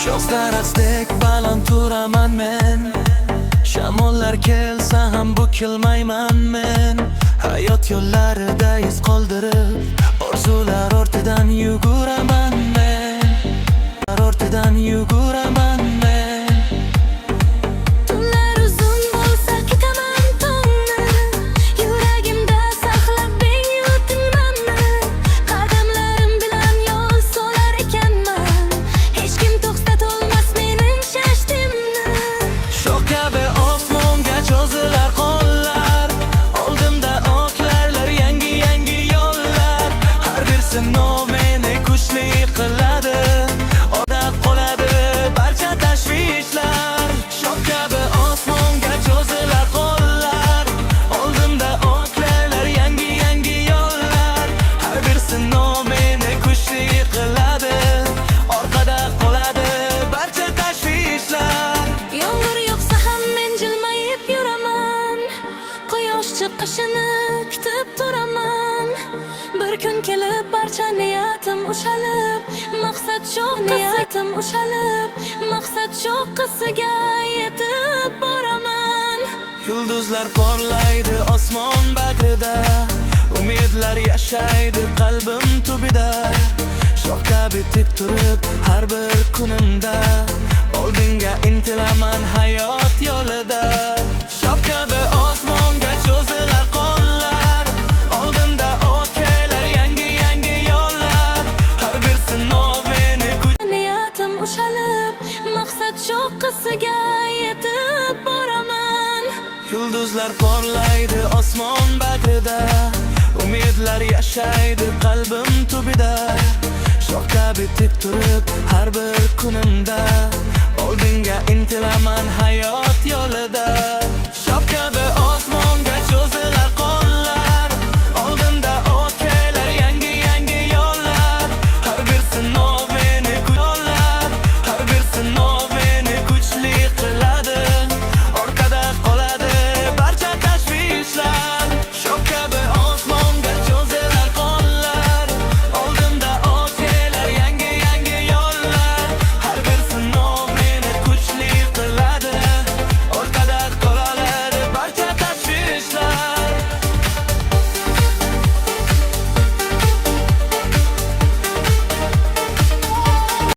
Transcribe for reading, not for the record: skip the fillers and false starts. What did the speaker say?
Sho'xsarazdek baland turaman men, shamollar kelsa ham bukilmayman men. Hayot yo'llarida iz qoldirib, orzular ortidan yuguraman men, ortidan yuguraman men. Tunlar uzun bo'lsa ketaman tongni, yuragimda saqlab beng yutinmanmi. Qadamlarim bilan yo'l solar ekanman, hech kim to'xtatolmas mening shashtimni. Shoh kabi osmonga cho'zilar qo'llar, oldimda oklarlar, yangi yo'llar. Har bir sinov meni kuchli qiladi, odat qoladi barcha tashvishlar. Shoh kabi osmonga cho'zilar qo'llar, oldimda oklarlar, yangi yo'llar. Har bir sinov meni kuchli qiladi, orqada qoladi barcha tashvishlar. Yomg'ir yog'sa ham men jilmayib yuraman, quyosh chiqishini kutib turaman. Bir kun kelib barcha niyatim ushalib, maqsad shu niyatim ushalib, maqsad shu qisiga yetib boraman. Yulduzlar porlaydi osmon bag'rida, umidlar yashaydi qalbim tubida. Shoh kabi tik turib har bir kunimda, oldinga intilaman hayot yo'lida. Shoh kabi osmonga cho'zilar qo'llar, oldimda oklar, yangi yo'llar. Har bir sinov meni Niyatim ushalib, maqsad shu qisiga yetib boraman. Yulduzlar porlaydi osmon bag'rida, umidlar yashaydi qalbim tubida. Shoh kabi tik turib har bir kunimda, oldinga intilaman hayot yo'lida. Shoh kabi